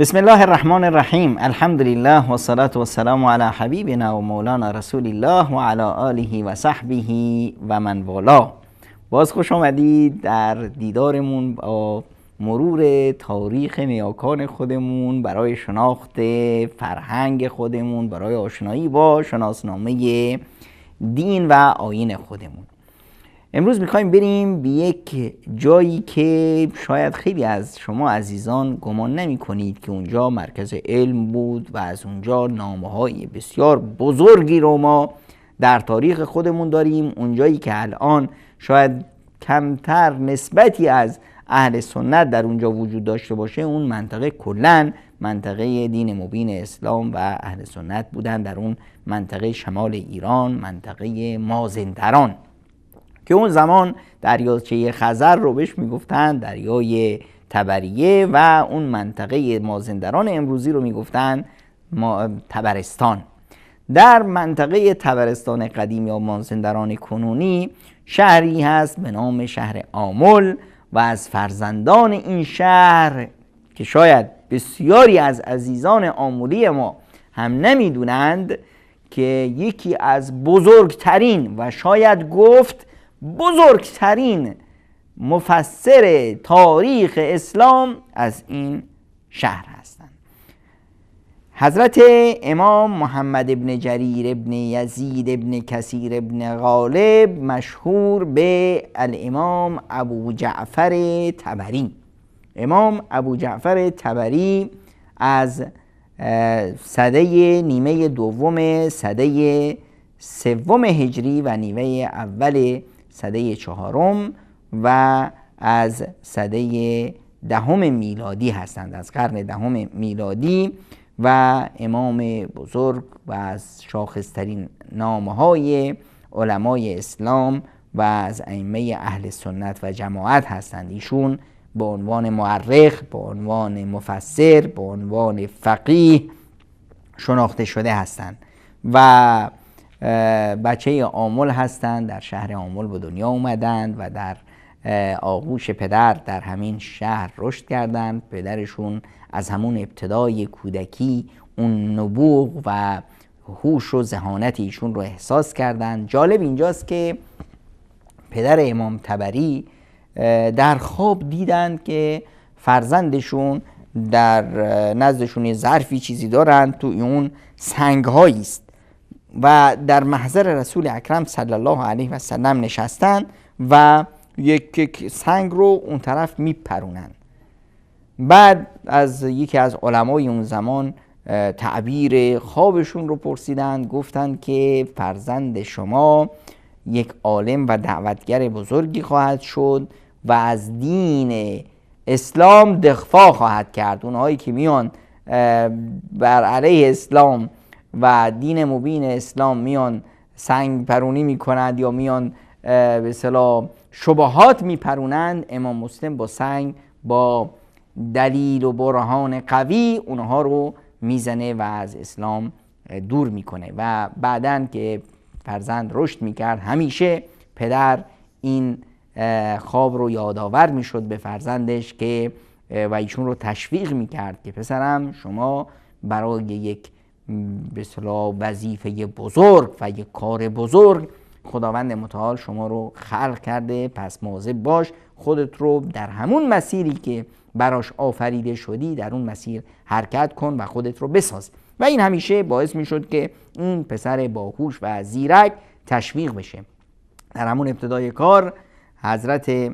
بسم الله الرحمن الرحیم. الحمد لله و الصلاة و السلام علی حبیبنا و مولانا رسول الله و علی آله و صحبه و من والا. باز خوش آمدید در دیدارمون با مرور تاریخ نیاکان خودمون برای شناخت فرهنگ خودمون، برای آشنایی با شناسنامه دین و آیین خودمون. امروز میخوایم بریم به یک جایی که شاید خیلی از شما عزیزان گمان نمی کنید که اونجا مرکز علم بود و از اونجا نامه‌های بسیار بزرگی رو ما در تاریخ خودمون داریم. اونجایی که الان شاید کمتر نسبتی از اهل سنت در اونجا وجود داشته باشه، اون منطقه کلن منطقه دین مبین اسلام و اهل سنت بودن. در اون منطقه شمال ایران، منطقه مازندران که اون زمان دریاچه خزر رو بهش میگفتن دریای تبریه و اون منطقه مازندران امروزی رو میگفتن تبرستان. در منطقه تبرستان قدیم یا مازندران کنونی شهری هست به نام شهر آمل و از فرزندان این شهر که شاید بسیاری از عزیزان آمولی ما هم نمیدونند که یکی از بزرگترین و شاید گفت بزرگترین مفسر تاریخ اسلام از این شهر هستند. حضرت امام محمد ابن جریر ابن یزید ابن کثیر ابن غالب، مشهور به الامام ابو جعفر طبری. امام ابو جعفر طبری از سده نیمه دوم سده سوم هجری و نیمه اول سده چهارم و از سده دهم میلادی هستند، از قرن دهم میلادی، و امام بزرگ و از شاخصترین نامه‌های علمای اسلام و از ائمه اهل سنت و جماعت هستند. ایشون به عنوان مورخ، به عنوان مفسر، به عنوان فقیه شناخته شده هستند و بچه آمل هستند. در شهر آمل به دنیا اومدند و در آغوش پدر در همین شهر رشد کردند. پدرشون از همون ابتدای کودکی اون نبوغ و هوش و ذهانت ایشون رو احساس کردند. جالب اینجاست که پدر امام طبری در خواب دیدند که فرزندشون در نزدشون یه ظرفی چیزی دارند، تو اون سنگ‌هایی است و در محضر رسول اکرم صلی الله علیه و سلم نشستن و یک سنگ رو اون طرف میپرونن. بعد از یکی از علمای اون زمان تعبیر خوابشون رو پرسیدن، گفتن که فرزند شما یک عالم و دعوتگر بزرگی خواهد شد و از دین اسلام دفاع خواهد کرد. اونهایی که میان بر علیه اسلام و دین مبین اسلام میان سنگ پرونی میکنند یا میان به اصطلاح شبهات میپرونند، امام مسلم با سنگ با دلیل و برهان قوی اونها رو میزنه و از اسلام دور میکنه. و بعدن که فرزند رشد میکرد همیشه پدر این خواب رو یادآور میشد به فرزندش که و ایشون رو تشویق میکرد که پسرم شما برای یک به اصطلاح وظیفه بزرگ و یک کار بزرگ خداوند متعال شما رو خلق کرده، پس مواظب باش، خودت رو در همون مسیری که براش آفریده شدی در اون مسیر حرکت کن و خودت رو بساز. و این همیشه باعث میشد که این پسر باهوش و زیرک تشویق بشه. در همون ابتدای کار حضرت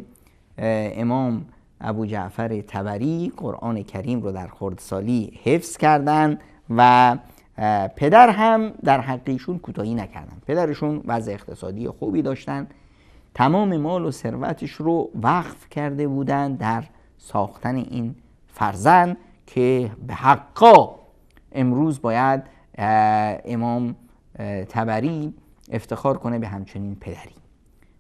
امام ابو جعفر طبری قرآن کریم رو در خردسالی حفظ کردن و پدر هم در حقیشون کوتاهی نکردن. پدرشون وضع اقتصادی خوبی داشتن، تمام مال و ثروتش رو وقف کرده بودن در ساختن این فرزند که به حقا امروز باید امام طبری افتخار کنه به همچنین پدری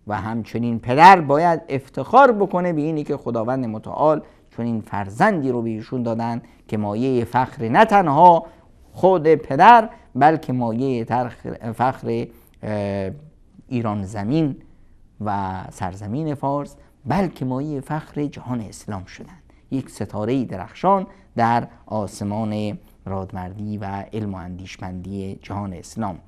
و همچنین پدر باید افتخار بکنه به اینی که خداوند متعال چون این فرزندی رو به ایشون دادن که مایه فخر نه تنها خود پدر بلکه مایه فخر ایران زمین و سرزمین فارس، بلکه مایه فخر جهان اسلام شدند. یک ستاره درخشان در آسمان رادمردی و علم و اندیشمندی جهان اسلام.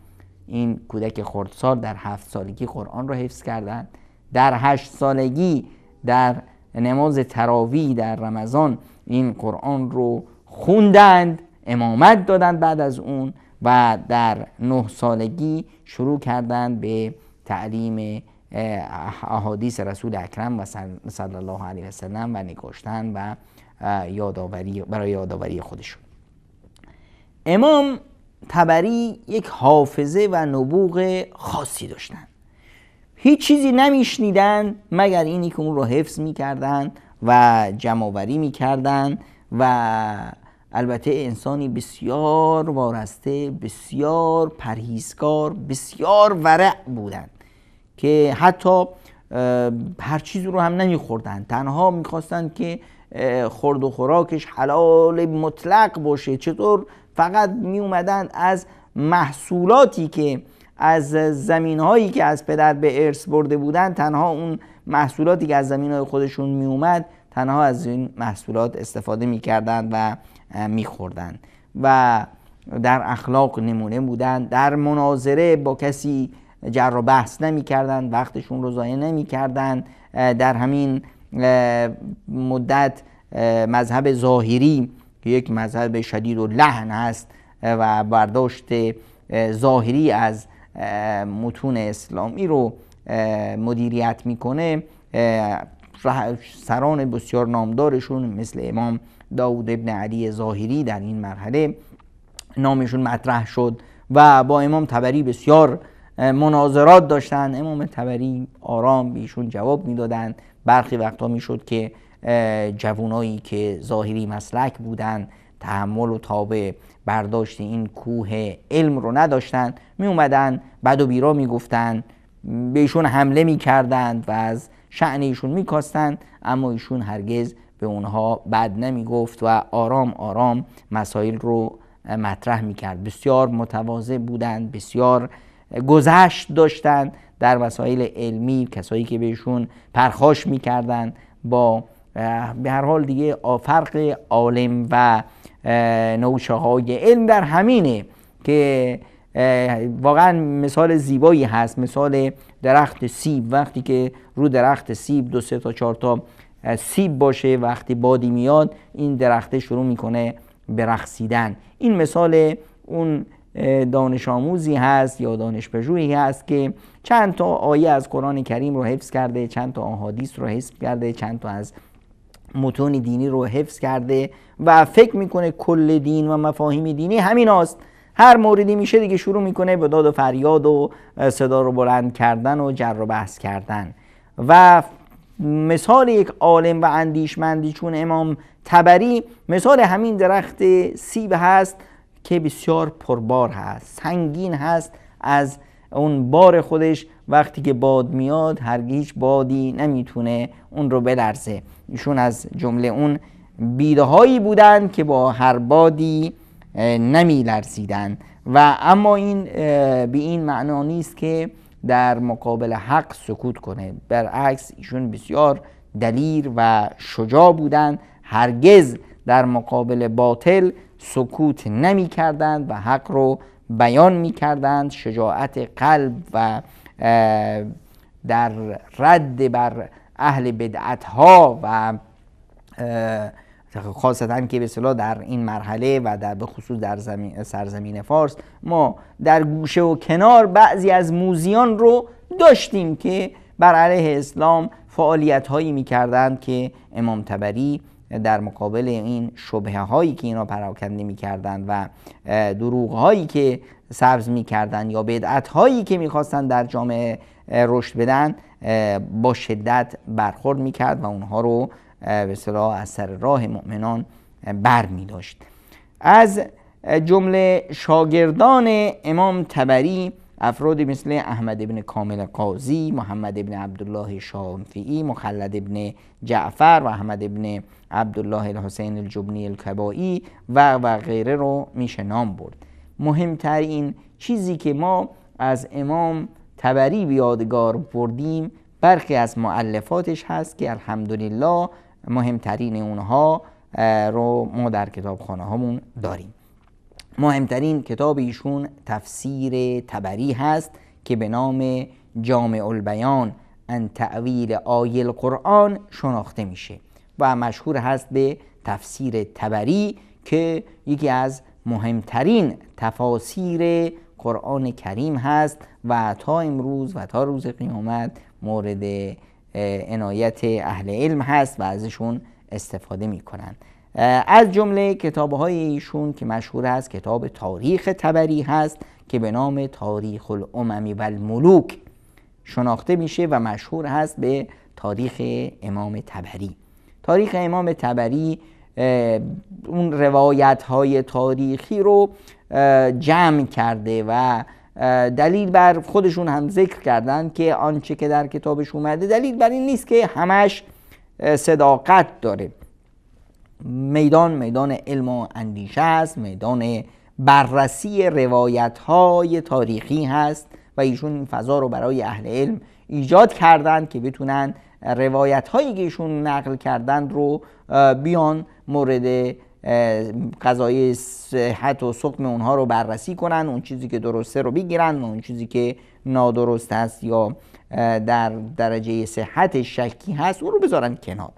این کودک خردسال در 7 سالگی قرآن را حفظ کردند. در 8 سالگی در نماز تراویح در رمضان این قرآن رو خوندند، امامت دادند بعد از اون، و در 9 سالگی شروع کردند به تعلیم احادیث رسول اکرم و صلی الله علیه و سلم و نگاشتن و برای یادآوری خودشون. امام طبری یک حافظه و نبوغ خاصی داشتن. هیچ چیزی نمیشنیدن مگر اینی که اون رو حفظ میکردن و جمع‌آوری میکردن، و البته انسانی بسیار وارسته، بسیار پرهیزکار، بسیار ورع بودند که حتی هر چیز رو هم نمیخوردن، تنها میخواستند که خورد و خوراکش حلال مطلق باشه. چطور؟ فقط می اومدن از محصولاتی که از زمینهایی که از پدر به ارث برده بودن، تنها اون محصولاتی که از زمینهای خودشون می اومد، تنها از این محصولات استفاده می کردن و می خوردن و در اخلاق نمونه بودن. در مناظره با کسی جر و بحث نمی کردن، وقتشون رو ضایع نمی کردن. در همین مدت مذهب ظاهری که یک مذهب شدید و لحن است و برداشت ظاهری از متون اسلامی رو مدیریت میکنه، سران بسیار نامدارشون مثل امام داود ابن علی ظاهری در این مرحله نامشون مطرح شد و با امام طبری بسیار مناظرات داشتن. امام طبری آرام بیشون جواب میدادن. برخی وقتا میشد که جوانایی که ظاهری مسلک بودن تحمل و تاب برداشت این کوه علم رو نداشتن، می اومدن بد و بیرا می گفتن، به ایشون حمله می کردند و از شأن ایشون می کاستند، اما ایشون هرگز به اونها بد نمی گفت و آرام آرام مسائل رو مطرح می کرد. بسیار متواضع بودند، بسیار گذشت داشتند در مسائل علمی. کسایی که بهشون پرخاش می کردند با به هر حال دیگه فرق عالم و نوشه های علم در همینه که واقعا مثال زیبایی هست، مثال درخت سیب. وقتی که رو درخت سیب 2 3 تا 4 تا سیب باشه، وقتی بادی میاد این درخت شروع میکنه به رقصیدن. این مثال اون دانش آموزی هست یا دانش پژوهی هست که چند تا آیه از قرآن کریم رو حفظ کرده، چند تا احادیث رو حفظ کرده، چند تا از متون دینی رو حفظ کرده و فکر میکنه کل دین و مفاهیم دینی همین هست. هر موردی میشه دیگه شروع میکنه به داد و فریاد و صدا رو بلند کردن و جر و بحث کردن. و مثال یک عالم و اندیشمندی چون امام طبری مثال همین درخت سیب هست که بسیار پربار هست، سنگین هست از اون بار خودش. وقتی که باد میاد هرگز بادی نمیتونه اون رو بلرزه. ایشون از جمله اون بیدهایی بودن که با هر بادی نمی لرزیدن. و اما این به این معنا نیست که در مقابل حق سکوت کنه، برعکس ایشون بسیار دلیر و شجاع بودند، هرگز در مقابل باطل سکوت نمی کردند و حق رو بیان می کردند. شجاعت قلب و در رد بر اهل بدعت ها و خاصتا که به اصطلاح در این مرحله و در به خصوص در سرزمین فارس ما در گوشه و کنار بعضی از موذیان رو داشتیم که بر علیه اسلام فعالیت هایی می کردند که امام طبری در مقابل این شبهه هایی که اینا پراکنده می کردند و دروغ هایی که سبز می کردند یا بدعت هایی که می خواستند در جامعه رشد بدن با شدت برخورد می کرد و اونها رو به اصطلاح از سر راه مؤمنان بر می داشت. از جمله شاگردان امام طبری افرادی مثل احمد ابن کامل قاضی، محمد ابن عبدالله شافعی، مخلد ابن جعفر و احمد ابن عبدالله الحسین الجبنی الکبایی و غیره رو میشه نام برد. مهمترین چیزی که ما از امام طبری به یادگار بردیم برخی از مؤلفاتش هست که الحمدلله مهمترین اونها رو ما در کتابخانه هامون داریم. مهمترین کتاب ایشون تفسیر طبری هست که به نام جامع البیان عن تأویل آیه القرآن شناخته میشه و مشهور هست به تفسیر طبری که یکی از مهمترین تفاسیر قرآن کریم هست و تا امروز و تا روز قیامت مورد عنایت اهل علم هست و ازشون استفاده میکنن. از جمله کتاب‌های ایشون که مشهور است کتاب تاریخ طبری هست که به نام تاریخ الامم و الملوک شناخته میشه و مشهور هست به تاریخ امام طبری. تاریخ امام طبری اون روایت‌های تاریخی رو جمع کرده و دلیل بر خودشون هم ذکر کردن که آنچه که در کتابش اومده دلیل بر این نیست که همش صداقت داره. میدان علم و اندیشه است، میدان بررسی روایت‌های تاریخی هست و ایشون این فضا رو برای اهل علم ایجاد کردن که بتونن روایت‌هایی که ایشون نقل کردن رو بیان مورد قضایای صحت و سقم اونها رو بررسی کنن، اون چیزی که درسته رو بگیرن و اون چیزی که نادرست است یا در درجه صحت شکی هست اون رو بذارن کنار.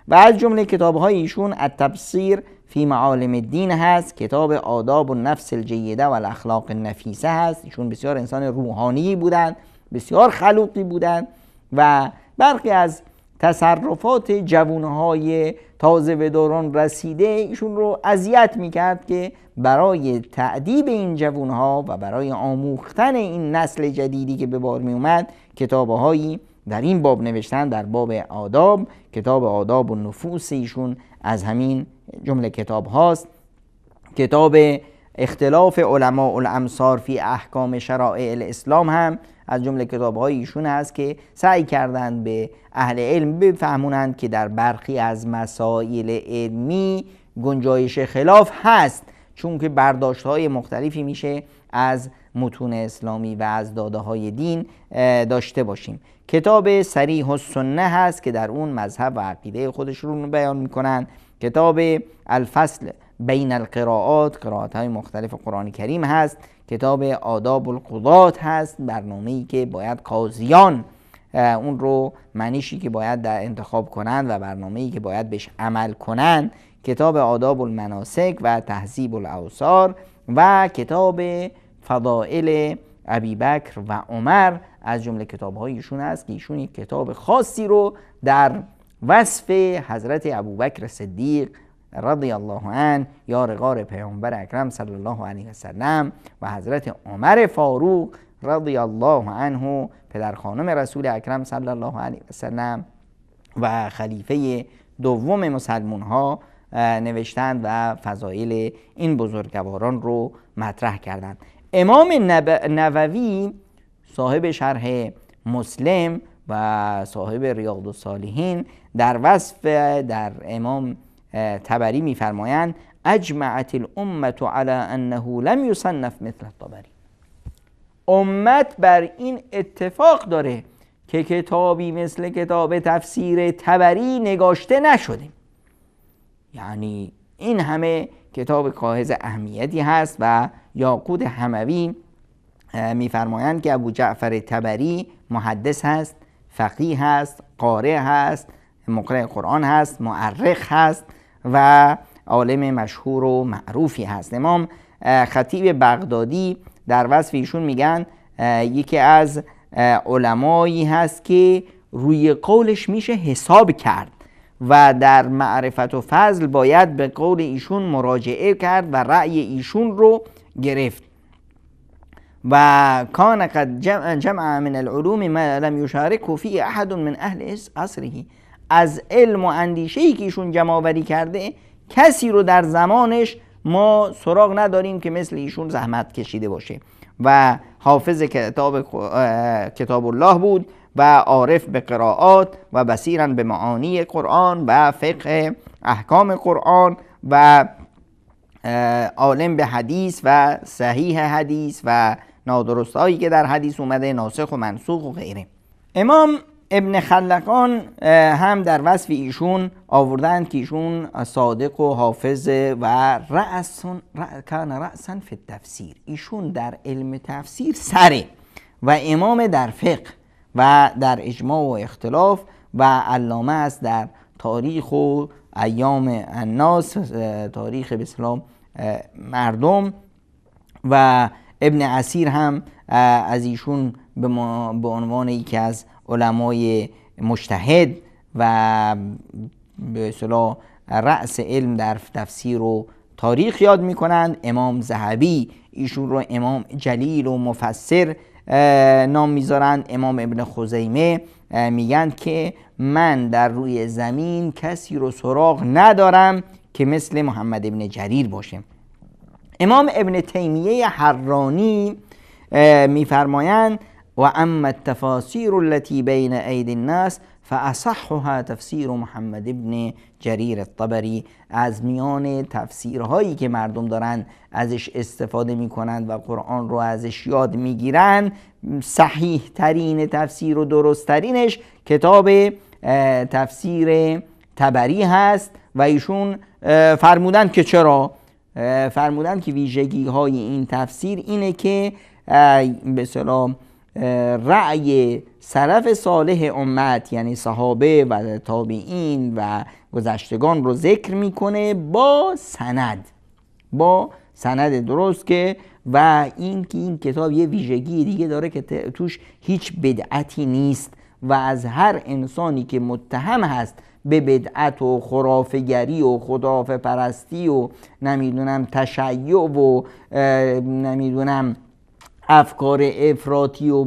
و از جمله کتاب‌های ایشون التبصیر فی معالم الدین هست، کتاب آداب النفس الجیده و الاخلاق النفیسه هست. ایشون بسیار انسان روحانی بودند، بسیار خلوقی بودند و برخی از تصرفات جوانهای تازه به دوران رسیده ایشون رو اذیت میکرد که برای تأدیب این جوانها و برای آموختن این نسل جدیدی که به بار می اومد کتابهایی در این باب نوشتن. در باب آداب کتاب آداب النفوس ایشون از همین جمله کتاب هاست. کتاب اختلاف علماء الامصار فی احکام شرائع الاسلام هم از جمله کتاب‌های ایشون هست که سعی کردند به اهل علم بفهمونند که در برخی از مسائل علمی گنجایش خلاف هست، چون که برداشت‌های مختلفی میشه از متون اسلامی و از داده‌های دین داشته باشیم. کتاب صریح السنه هست که در اون مذهب و عقیده خودشون رو بیان میکنن. کتاب الفصل بین القراءات، قرائت‌های مختلف قرآن کریم هست. کتاب آداب القضات هست، برنامه‌ای که باید قاضیان اون رو معنیشی که باید در انتخاب کنند و برنامه‌ای که باید بهش عمل کنند. کتاب آداب المناسک و تهذیب الاوصار و کتاب فضائل ابی بکر و عمر از جمله کتاب‌های ایشون هست که ایشون یک کتاب خاصی رو در وصف حضرت ابوبکر صدیق رضی الله عنه یار غار پیامبر اکرم صلی الله علیه و سلم و حضرت عمر فاروق رضی الله عنه پدر خانم رسول اکرم صلی الله علیه و سلم و خلیفه دوم مسلمان ها نوشتند و فضایل این بزرگواران رو مطرح کردند. امام نووی صاحب شرح مسلم و صاحب ریاض الصالحین در وصف در امام طبری میفرمایند اجمعت الامه علی انه لم یصنف مثل الطبری. امت بر این اتفاق داره که کتابی مثل کتاب تفسیر طبری نگاشته نشده. یعنی این همه کتاب حائز اهمیتی هست و یاقوت حموی میفرمایند که ابو جعفر طبری محدث هست، فقیه هست، قارئ هست، مقرئ قرآن هست، مؤرخ هست و عالم مشهور و معروفی هست. امام خطیب بغدادی در وصف ایشون میگن یکی از علمایی هست که روی قولش میشه حساب کرد و در معرفت و فضل باید به قول ایشون مراجعه کرد و رأی ایشون رو گرفت. و کان قد جمع من العلوم ما لم یشارکه فی احد من اهل عصره. از علم و اندیشه‌ای که ایشون جمع آوری کرده کسی رو در زمانش ما سراغ نداریم که مثل ایشون زحمت کشیده باشه و حافظ کتاب الله بود و عارف به قرائات و بصیراً به معانی قرآن و فقه احکام قرآن و عالم به حدیث و صحیح حدیث و نادرستایی که در حدیث اومده، ناسخ و منسوخ و غیره. امام ابن خلقان هم در وصف ایشون آوردند که ایشون صادق و حافظ و کان رأسا فی التفسیر، ایشون در علم تفسیر سره و امام در فقه و در اجماع و اختلاف و علامه است در تاریخ و ایام الناس، تاریخ به اسلام مردم. و ابن عسیر هم از ایشون به عنوان یکی از علمای مجتهد و به اصطلاح رأس علم در تفسیر و تاریخ یاد میکنند. امام ذهبی ایشون رو امام جلیل و مفسر نام میذارند. امام ابن خزیمه میگن که من در روی زمین کسی رو سراغ ندارم که مثل محمد ابن جریر باشه. امام ابن تیمیه حرانی میفرمایند و اما التفاسیر التي بین ایدی الناس فاصحها تفسیر محمد ابن جریر الطبری، از میان تفسیرهایی که مردم دارن ازش استفاده میکنند و قرآن رو ازش یاد میگیرن، صحیح ترین تفسیر و درست ترینش کتاب تفسیر طبری هست. و ایشون فرمودند که چرا؟ فرمودند که ویژگی های این تفسیر اینه که به اصطلاح رأی سلف صالح امت یعنی صحابه و تابعین و گذشتگان رو ذکر میکنه با سند درست، که و این کتاب یه ویژگی دیگه داره که توش هیچ بدعتی نیست و از هر انسانی که متهم هست به بدعت و خرافه‌گری و خرافه پرستی و نمیدونم تشیع و نمیدونم افکار افراطی و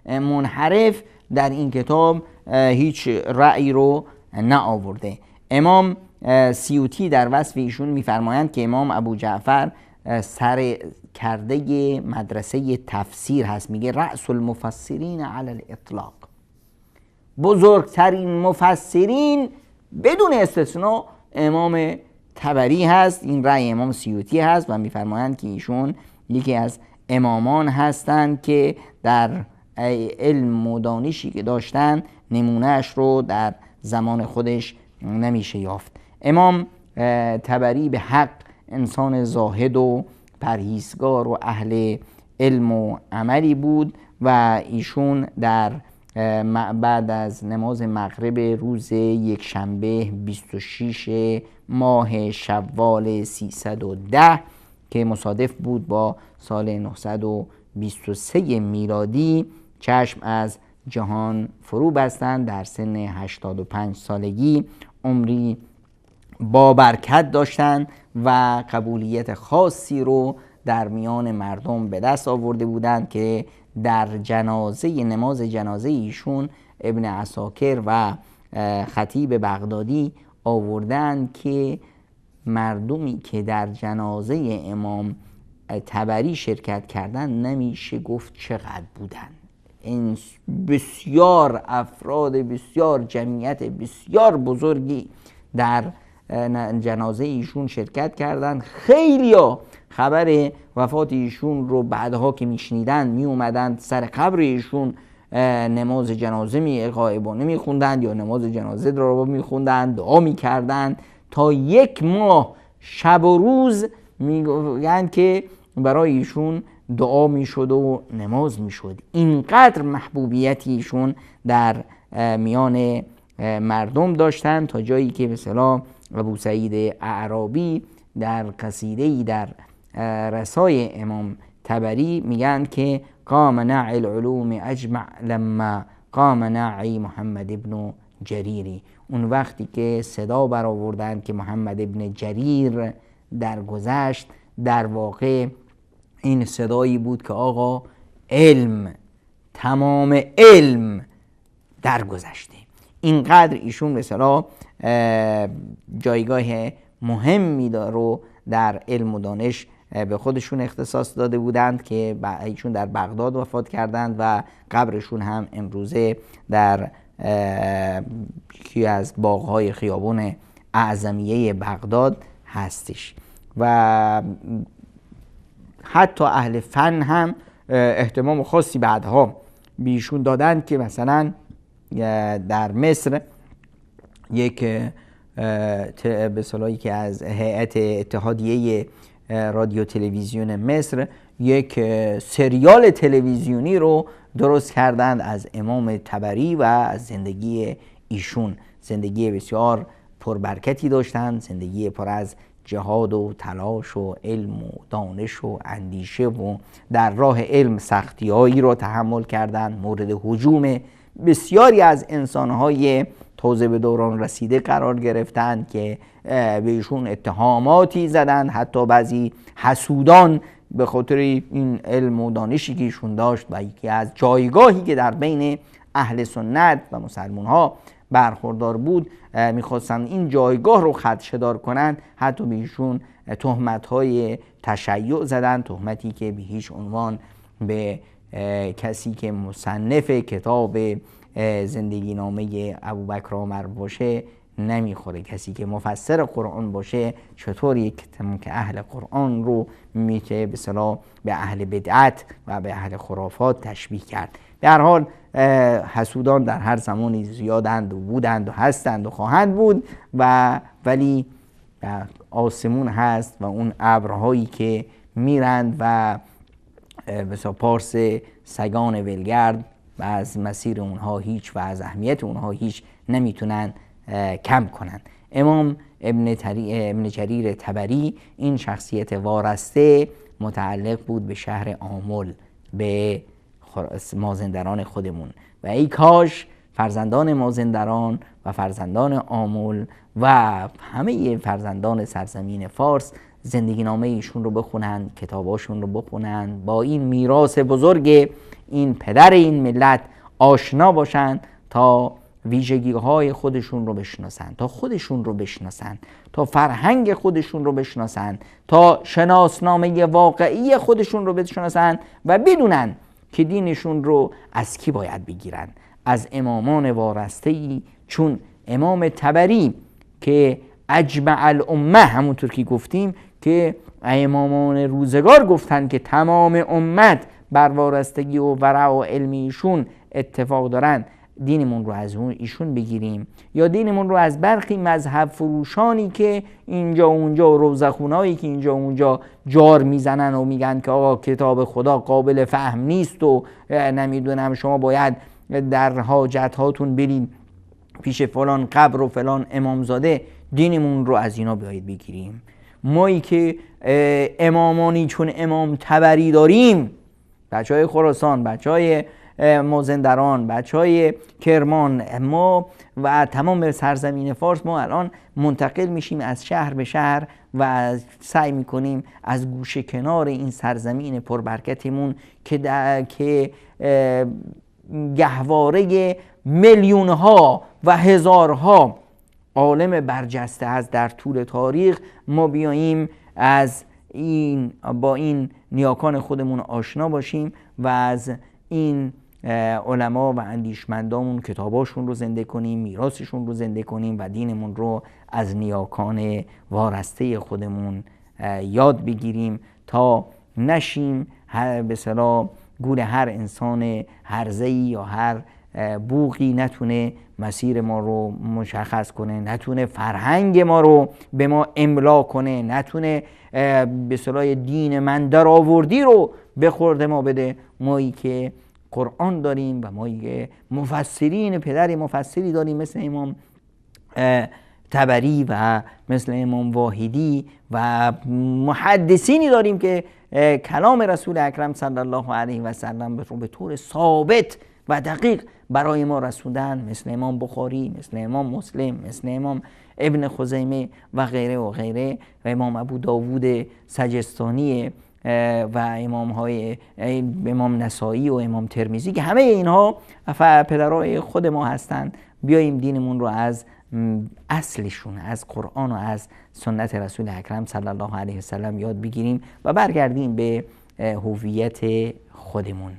منحرف، در این کتاب هیچ رأی رو نآورده. امام سیوطی در وصف ایشون میفرمایند که امام ابو جعفر سر کرده مدرسه تفسیر هست. میگه رأس المفسرین علی الاطلاق، بزرگترین مفسرین بدون استثناء امام طبری هست. این رأی امام سیوطی هست و میفرمایند که ایشون یکی از امامان هستند که در علم و دانشی که داشتن نمونهش رو در زمان خودش نمیشه یافت. امام طبری به حق انسان زاهد و پرهیزگار و اهل علم و عملی بود و ایشون در بعد از نماز مغرب روز یکشنبه 26 ماه شوال 310 که مصادف بود با سال 923 میلادی چشم از جهان فرو بستند. در سن 85 سالگی عمری با برکت داشتند و قبولیت خاصی رو در میان مردم به دست آورده بودند که در نماز جنازه ایشون ابن عساکر و خطیب بغدادی آوردند که مردمی که در جنازه امام طبری شرکت کردن نمیشه گفت چقدر بودن. این بسیار افراد بسیار جمعیت بسیار بزرگی در جنازه ایشون شرکت کردند. خیلیا خبر وفات ایشون رو بعدها که میشنیدن می اومدن سر قبر ایشون نماز جنازه غائبانه میخوندند یا نماز جنازه رو میخوندند، دعا میکردند تا 1 ماه شب و روز میگن که برای ایشون دعا میشد و نماز میشد. اینقدر محبوبیتی ایشون در میان مردم داشتن تا جایی که مثلا ابو سعید اعرابی در قصیده‌ای در رسای امام طبری میگن که قام ناعی العلوم اجمع لما قام ناعی محمد ابن جریری، اون وقتی که صدا برآوردن که محمد ابن جریر درگذشت، در واقع این صدایی بود که آقا علم، تمام علم درگذشته. اینقدر ایشون مثلا جایگاه مهمی رو در علم و دانش به خودشون اختصاص داده بودند که ایشون در بغداد وفات کردند و قبرشون هم امروزه در یکی از باغ‌های خیابان اعظمیه بغداد هستش. و حتی اهل فن هم اهتمام خاصی بعدها بیشون دادند که مثلا در مصر یک به اصطلاحی که از هیئت اتحادیه رادیو تلویزیون مصر یک سریال تلویزیونی رو درست کردند از امام طبری و از زندگی ایشون. زندگی بسیار پربرکتی داشتند، زندگی پر از جهاد و تلاش و علم و دانش و اندیشه و در راه علم سختی‌هایی را تحمل کردند، مورد هجوم بسیاری از انسان‌های تازه به دوران رسیده قرار گرفتند که به ایشون اتهاماتی زدند، حتی بعضی حسودان به خاطر این علم و دانشی که ایشون داشت و یکی از جایگاهی که در بین اهل سنت و مسلمان ها برخوردار بود میخواستند این جایگاه رو خدشه‌دار کنند، حتی به ایشون تهمت‌های تشیع زدند، تهمتی که به هیچ عنوان به کسی که مصنف کتاب زندگی نامه ابوبکر عمر باشه نمیخوره. کسی که مفسر قرآن باشه چطور یک که اهل قرآن رو میشه به اصطلاح به اهل بدعت و به اهل خرافات تشبیه کرد؟ به هر حال حسودان در هر زمانی زیادند و بودند و هستند و خواهند بود، و ولی آسمون هست و اون ابرهایی که میرند و مثلا پارس سگان ولگرد و از مسیر اونها هیچ و از اهمیت اونها هیچ نمیتونن کم کنن. امام ابن جریر طبری این شخصیت وارسته متعلق بود به شهر آمل، به مازندران خودمون، و ای کاش فرزندان مازندران و فرزندان آمل و همه فرزندان سرزمین فارس زندگی نامه ایشون رو بخونن، کتاباشون رو بخونن، با این میراث بزرگ این پدر این ملت آشنا باشن تا ویژگی های خودشون رو بشناسن، تا خودشون رو بشناسن، تا فرهنگ خودشون رو بشناسن، تا شناسنامه واقعی خودشون رو بشناسن و بدونن که دینشون رو از کی باید بگیرن. از امامان وارسته‌ای چون امام طبری که اجمع الامه، همونطور که گفتیم که امامان روزگار گفتن که تمام امت بر وارستگی و ورع و علم ایشون اتفاق دارن، دینمون رو از ایشون بگیریم یا دینمون رو از برخی مذهب فروشانی که اینجا اونجا و روزخونایی که اینجا اونجا جار میزنن و میگن که آقا کتاب خدا قابل فهم نیست و نمیدونم شما باید در حاجت هاتون برید پیش فلان قبر و فلان امامزاده. دینمون رو از اینا باید بگیریم. مایی که امامانی چون امام طبری داریم، بچه های خراسان، بچه های مازندران، بچه های کرمان، ما و تمام سرزمین فارس، ما الان منتقل میشیم از شهر به شهر و سعی میکنیم از گوشه کنار این سرزمین پربرکتمون که گهواره میلیون ها و هزارها عالم برجسته از در طول تاریخ، ما بیاییم از این با این نیاکان خودمون آشنا باشیم و از این علما و اندیشمندامون کتاباشون رو زنده کنیم، میراثشون رو زنده کنیم و دینمون رو از نیاکان وارسته خودمون یاد بگیریم تا نشیم به اصطلاح گول هر انسان هرزه‌ای یا هر بوقی نتونه مسیر ما رو مشخص کنه، نتونه فرهنگ ما رو به ما املا کنه، نتونه به اصطلاح دین من در آوردی رو به خورد ما بده. مایی که قرآن داریم و مایی که مفسرین پدر مفسری داریم مثل امام طبری و مثل امام واحدی و محدثینی داریم که کلام رسول اکرم صلی الله علیه و سلم به طور ثابت و دقیق برای ما رسوندن، مثل امام بخاری، مثل امام مسلم، مثل امام ابن خزیمه و غیره و غیره و امام ابو داوود سجستانی و امام نسائی و امام ترمذی که همه اینها پدرای خود ما هستند. بیاییم دینمون رو از اصلشون، از قرآن و از سنت رسول اکرم صلی الله علیه و سلم یاد بگیریم و برگردیم به هویت خودمون.